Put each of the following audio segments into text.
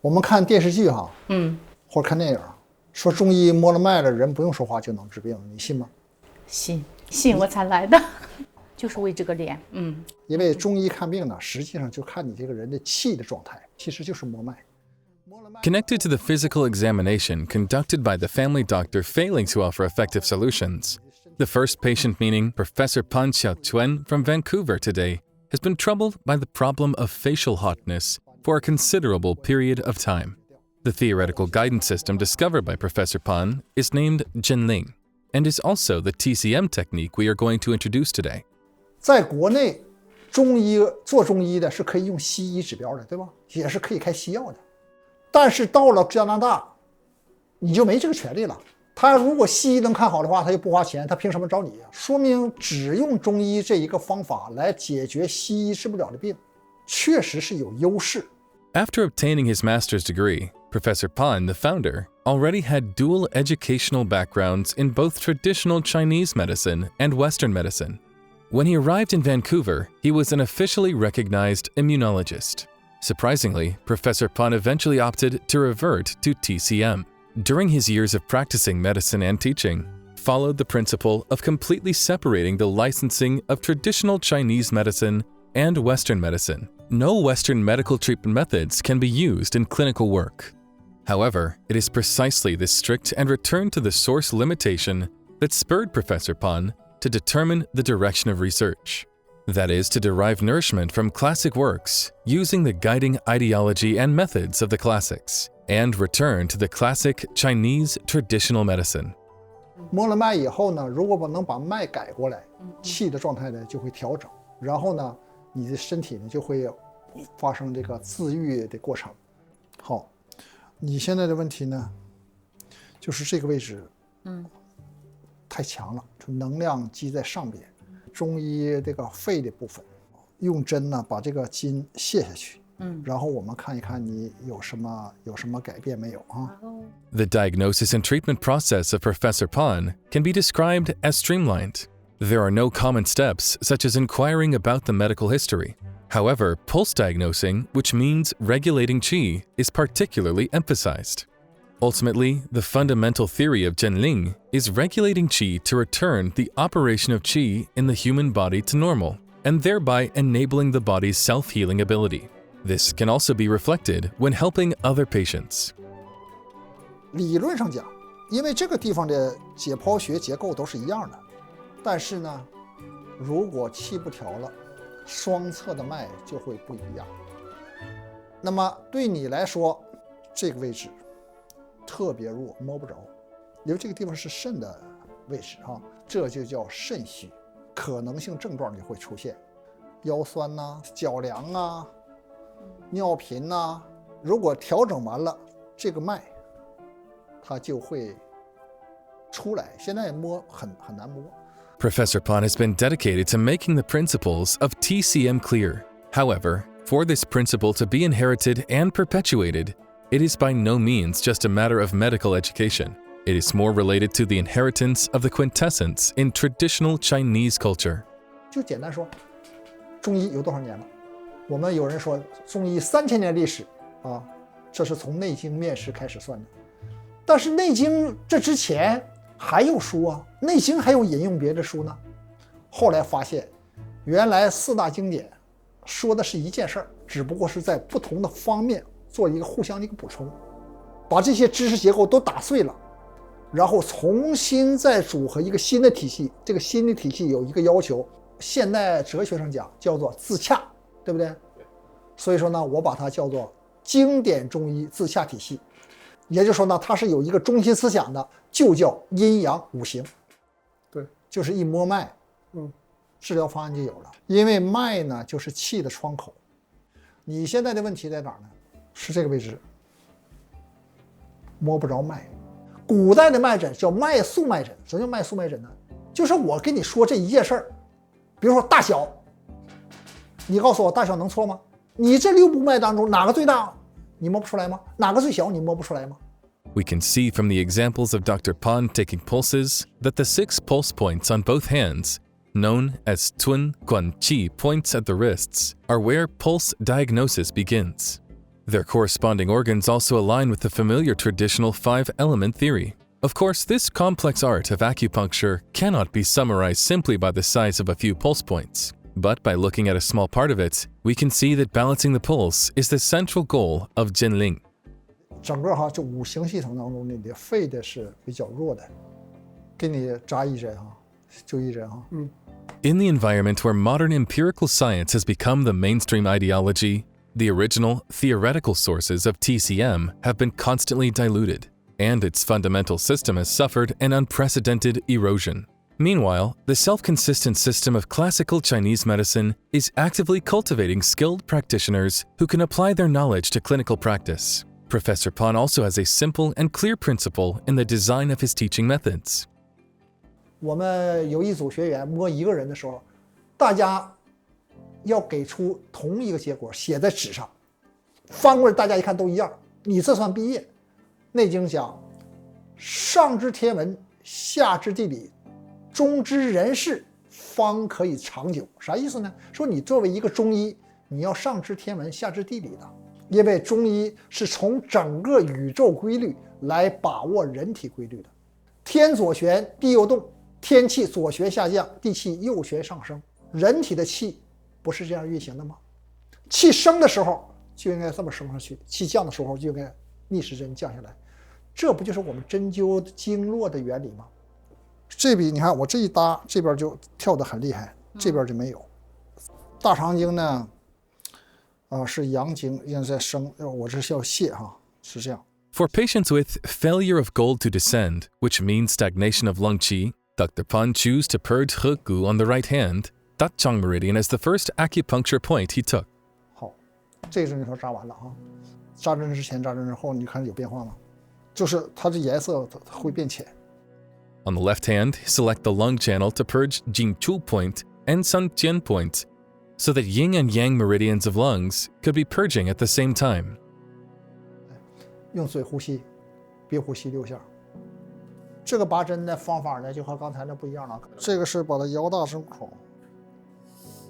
我们看电视剧哈，或者看电影，说中医摸了脉了，人不用说话就能治病，你信吗？信我才来的，就是为这个脸。因为中医看病呢，实际上就看你这个人的气的状态，其实就是摸脉。Connected to the physical examination conducted by the family doctor failing to offer effective solutions, the first patient meeting, Professor Pan Xiaochuan from Vancouver today, has been troubled by the problem of facial hotness for a considerable period of time. The theoretical guidance system discovered by Professor Pan is named Zhenling and is also the TCM technique we are going to introduce today. 在国内，做中医的是可以用西医指标的，对吧？也是可以开西药的。但是到了加拿大，你就没这个权利了。他如果西医能看好的话，他就不花钱，他凭什么找你啊？说明只用中医这一个方法来解决西医治不了的病，确实是有优势。After obtaining his master's degree, Professor Pan, the founder, already had dual educational backgrounds in both traditional Chinese medicine and Western medicine. When he arrived in Vancouver, he was an officially recognized immunologist. Surprisingly, Professor Pan eventually opted to revert to TCM. During his years of practicing medicine and teaching, followed the principle of completely separating the licensing of traditional Chinese medicine and Western medicine. No Western medical treatment methods can be used in clinical work. However, it is precisely this strict and return to the source limitation that spurred Professor Pan to determine the direction of research. That is, to derive nourishment from classic works, using the guiding ideology and methods of the classics, and return to the classic Chinese traditional medicine. 摸了脉以后呢，如果我能把脉改过来，气的状态呢就会调整，然后呢，你的身体呢就会发生这个自愈的过程。好，你现在的问题呢，就是这个位置，太强了，就能量积在上边。中医这个肺的部分，用针呢把这个筋卸下去，然后我们看一看你有什么改变没有啊？ The diagnosis and treatment process of Professor Pan can be described as streamlined. There are no common steps, such as inquiring about the medical history. However, pulse diagnosing, which means regulating qi, is particularly emphasized. Ultimately, the fundamental theory of Zhenling is regulating qi to return the operation of qi in the human body to normal, and thereby enabling the body's self-healing ability. This can also be reflected when helping other patients. 理论上讲，因为这个地方的解剖学结构都是一样的，但是呢，如果气不调了，双侧的脉就会不一样。那么对你来说，这个位置特别弱，摸不着，因为这个地方是肾的位置啊，这就叫肾虚，可能性症状就会出现，腰酸呐、脚凉啊、尿频呐。如果调整完了，这个脉它就会出来。现在摸很难摸。Professor Pan has been dedicated to making the principles of TCM clear. However, for this principle to be inherited and perpetuated, it is by no means just a matter of medical education. It is more related to the inheritance of the quintessence in traditional Chinese culture. 就简单说，中医有多少年了？我们有人说中医3000年历史啊，这是从《内经》面世开始算的。但是《内经》这之前还有书啊，《内经》还有引用别的书呢。后来发现，原来4大经典说的是一件事儿，只不过是在不同的方面做一个互相的一个补充，把这些知识结构都打碎了，然后重新再组合一个新的体系。这个新的体系有一个要求，现代哲学上讲叫做自洽，对不对？所以说呢，我把它叫做经典中医自洽体系。也就是说呢，它是有一个中心思想的，就叫阴阳五行。对，就是一摸脉，治疗方案就有了。因为脉呢，就是气的窗口。你现在的问题在哪儿呢？是这个位置，摸不着脉。古代的脉诊叫脉速脉诊。什么叫脉速脉诊呢？就是我跟你说这一件事儿，比如说大小，你告诉我大小能错吗？你这6部脉当中哪个最大？你摸不出来吗？哪个最小？你摸不出来吗？ We can see from the examples of Dr. Pan taking pulses that the 6 pulse points on both hands, known as Tun Guan Qi points at the wrists, are where pulse diagnosis begins. Their corresponding organs also align with the familiar traditional five-element theory. Of course, this complex art of acupuncture cannot be summarized simply by the size of a few pulse points. But by looking at a small part of it, we can see that balancing the pulse is the central goal of Zhenling. 整个就五行系统当中，你的肺的是比较弱的，给你扎一针就一针In the environment where modern empirical science has become the mainstream ideology, the original theoretical sources of TCM have been constantly diluted, and its fundamental system has suffered an unprecedented erosion. Meanwhile, the self-consistent system of classical Chinese medicine is actively cultivating skilled practitioners who can apply their knowledge to clinical practice. Professor Pan also has a simple and clear principle in the design of his teaching methods. 我们有一组学员摸一个人的时候，大家要给出同一个结果，写在纸上，翻过来大家一看都一样，你这算毕业。内经讲，上知天文，下知地理，中知人事，方可以长久。啥意思呢？说你作为一个中医，你要上知天文，下知地理的，因为中医是从整个宇宙规律来把握人体规律的。天左旋，地右动，天气左旋下降，地气右旋上升。人体的气不是这样运行的吗？气升的时候就应该这么升上去，气降的时候就应该逆时针降下来。这不就是我们针灸经络的原理吗？这笔你看我这一搭，这边就跳得很厉害，这边就没有。大肠经呢，是阳经现在在升，我这是要泄是这样。For patients with failure of gold to descend, which means stagnation of lung qi, Dr. Pan chose to purge He Gu on the right hand, Dachang meridian as the first acupuncture point he took. 好，这针就说扎完了扎针之前扎针之后，你看有变化吗？就是它的颜色它会变浅。On the left hand, select the lung channel to purge Jingchu point and Sanjian point, so that yin and yang meridians of lungs could be purging at the same time. 用嘴呼吸，憋呼吸6下。这个拔针的方法呢，就和刚才那不一样了。这个是把它摇大声口，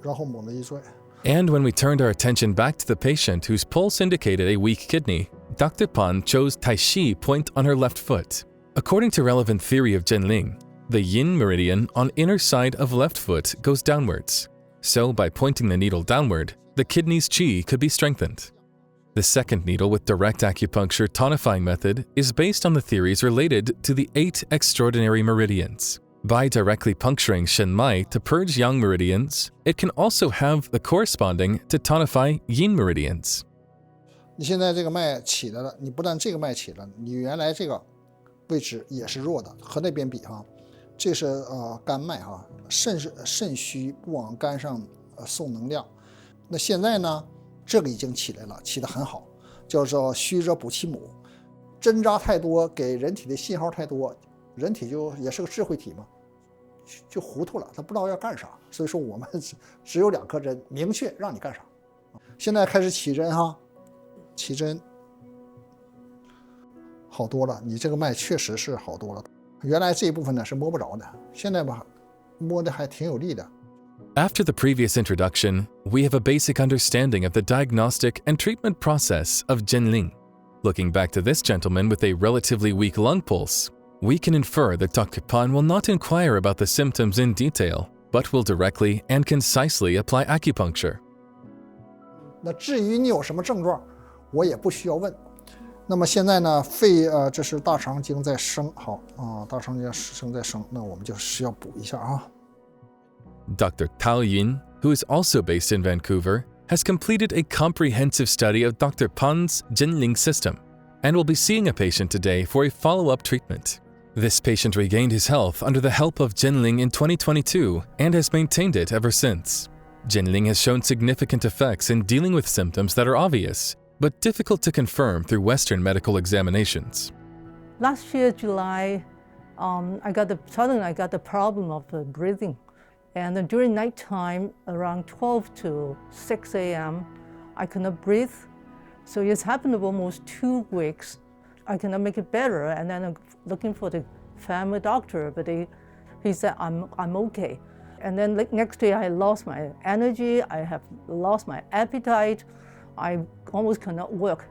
然后猛地一拽。And when we turned our attention back to the patient whose pulse indicated a weak kidney, Dr. Pan chose Tai Chi point on her left foot. According to relevant theory of Zhenling, the yin meridian on inner side of left foot goes downwards. So by pointing the needle downward, the kidney's qi could be strengthened. The second needle with direct acupuncture tonifying method is based on the theories related to the 8 extraordinary meridians. By directly puncturing Shen Mai to purge yang meridians, it can also have the corresponding to tonify yin meridians. 你现在这个脉起来了，你不但这个脉起了，你原来这个位置也是弱的，和那边比这是肝脉肾虚不往肝上送能量。那现在呢，这个已经起来了，起得很好，叫做虚者补其母。针扎太多，给人体的信号太多，人体也是个智慧体嘛，就糊涂了，他不知道要干啥。所以说我们只有2颗针，明确让你干啥。现在开始起针起针好多了，你这个脉确实是好多了。原来这一部分呢是摸不着的，现在吧摸的还挺有力的。After the previous introduction, we have a basic understanding of the diagnostic and treatment process of Zhenling. Looking back to this gentleman with a relatively weak lung pulse, we can infer that Dr. Pan will not inquire about the symptoms in detail, but will directly and concisely apply acupuncture. 那至于你有什么症状，我也不需要问。那么现在呢，这是大肠经在升，大肠经升在升，那我们就需要补一下Dr. Tao Yin, who is also based in Vancouver, has completed a comprehensive study of Dr. Pan's Zhenling system and will be seeing a patient today for a follow-up treatment. This patient regained his health under the help of Zhenling in 2022 and has maintained it ever since. Zhenling has shown significant effects in dealing with symptoms that are obvious, but difficult to confirm through Western medical examinations. Last year, July, I got the problem of breathing. And during nighttime, around 12 to 6 a.m., I cannot breathe. So it's happened for almost 2 weeks. I cannot make it better. And then I'm looking for the family doctor, but he said, I'm okay. And then next day, I lost my energy. I have lost my appetite. I almost cannot work.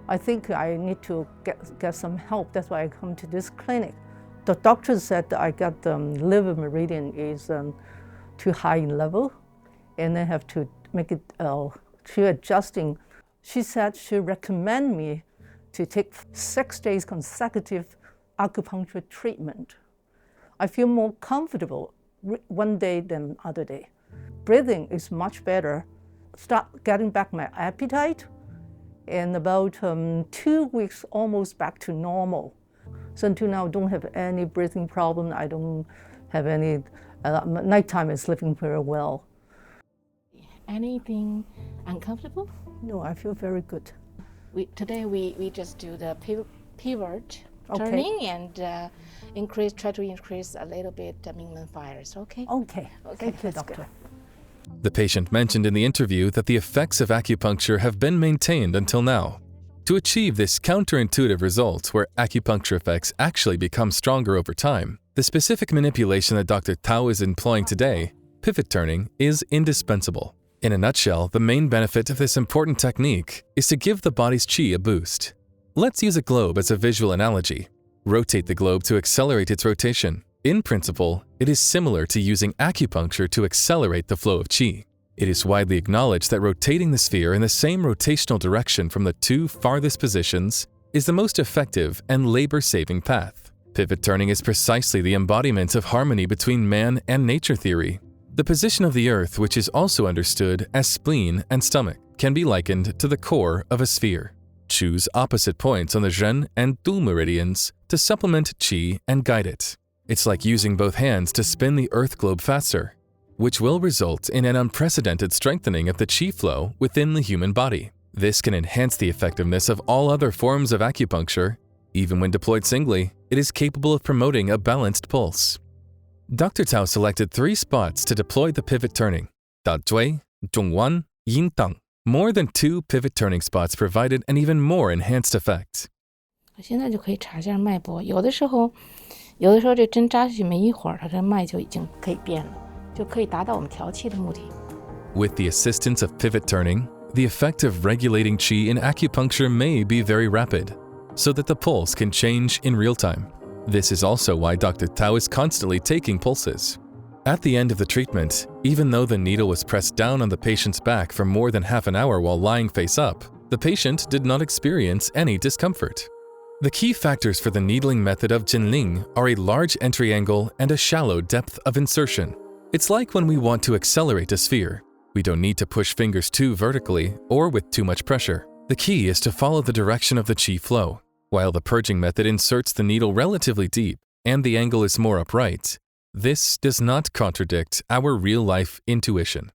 I think I need to get some help. That's why I come to this clinic. The doctor said that I got liver meridian is too high in level, and I have to make it she adjusting. She said she recommend me to take 6 days consecutive acupuncture treatment. I feel more comfortable one day than other day. Breathing is much better. Start getting back my appetite. In about 2 weeks, almost back to normal. So until now, I don't have any breathing problem. I don't have any, nighttime is sleeping very well. Anything uncomfortable? No, I feel very good. Today we just do the pivot Okay. turning and try to increase a little bit the Mingmen fires. Okay. Okay, thank you, that's doctor. good. The patient mentioned in the interview that the effects of acupuncture have been maintained until now. To achieve this counterintuitive result where acupuncture effects actually become stronger over time, the specific manipulation that Dr. Tao is employing today, pivot turning, is indispensable. In a nutshell, the main benefit of this important technique is to give the body's qi a boost. Let's use a globe as a visual analogy. Rotate the globe to accelerate its rotation. In principle, it is similar to using acupuncture to accelerate the flow of qi. It is widely acknowledged that rotating the sphere in the same rotational direction from the two farthest positions is the most effective and labor-saving path. Pivot turning is precisely the embodiment of harmony between man and nature theory. The position of the earth, which is also understood as spleen and stomach, can be likened to the core of a sphere. Choose opposite points on the Zhen and Du meridians to supplement qi and guide it. It's like using both hands to spin the earth globe faster, which will result in an unprecedented strengthening of the qi flow within the human body. This can enhance the effectiveness of all other forms of acupuncture. Even when deployed singly, it is capable of promoting a balanced pulse. Dr. Tao selected 3 spots to deploy the pivot turning: Da Zhui, Zhongwan, Yintang. More than 2 pivot turning spots provided an even more enhanced effect. 我现在就可以查一下脉搏，有的时候这针扎下去没一会儿，它这脉就已经可以变了，就可以达到我们调气的目的。With the assistance of pivot turning, the effect of regulating qi in acupuncture may be very rapid, so that the pulse can change in real time. This is also why Dr. Tao is constantly taking pulses. At the end of the treatment, even though the needle was pressed down on the patient's back for more than half an hour while lying face up, the patient did not experience any discomfort. The key factors for the needling method of Zhenling are a large entry angle and a shallow depth of insertion. It's like when we want to accelerate a sphere. We don't need to push fingers too vertically or with too much pressure. The key is to follow the direction of the qi flow. While the purging method inserts the needle relatively deep and the angle is more upright, this does not contradict our real-life intuition.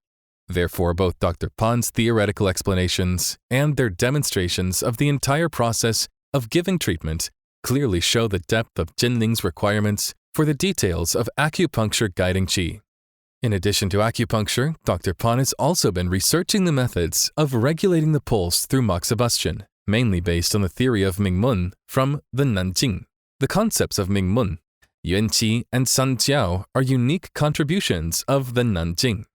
Therefore, both Dr. Pan's theoretical explanations and their demonstrations of the entire process of giving treatment clearly show the depth of Zhenling's requirements for the details of acupuncture guiding qi. In addition to acupuncture, Dr. Pan has also been researching the methods of regulating the pulse through moxibustion, mainly based on the theory of Mingmen from the Nanjing. The concepts of Mingmen, Yuanqi, and Sanjiao are unique contributions of the Nanjing.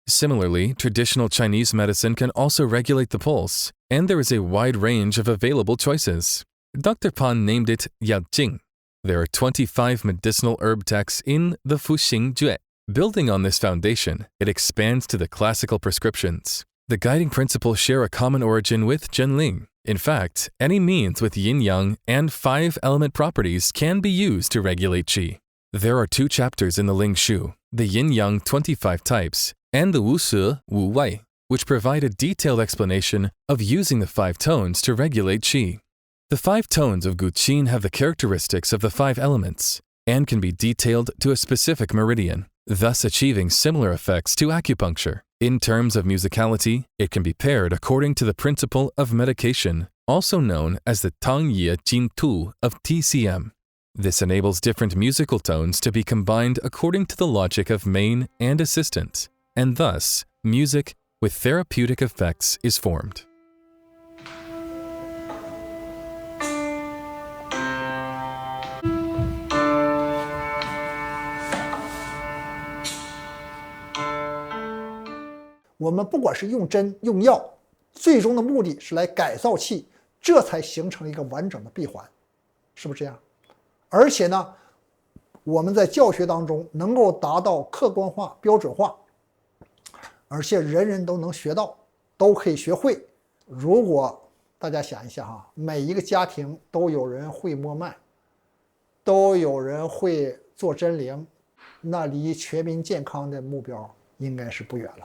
Similarly, traditional Chinese medicine can also regulate the pulse, and there is a wide range of available choices. Dr. Pan named it Yajing. There are 25 medicinal herb texts in the Fuxing Jue. Building on this foundation, it expands to the classical prescriptions. The guiding principles share a common origin with Zhenling. In fact, any means with yin-yang and 5 element properties can be used to regulate qi. There are 2 chapters in the Ling Shu, the yin-yang 25 types, and the Wu Shi, Wu Wei, which provide a detailed explanation of using the 5 tones to regulate qi. The 5 tones of Guqin have the characteristics of the 5 elements and can be detailed to a specific meridian, thus achieving similar effects to acupuncture. In terms of musicality, it can be paired according to the principle of medication, also known as the Tang Ye Jin Tu of TCM. This enables different musical tones to be combined according to the logic of main and assistant, and thus, music with therapeutic effects is formed.我们不管是用针用药最终的目的是来改造气，这才形成一个完整的闭环，是不是这样？而且呢，我们在教学当中能够达到客观化、标准化，而且人人都能学到，都可以学会。如果大家想一下哈，每一个家庭都有人会摸脉，都有人会做真灵，那离全民健康的目标应该是不远了。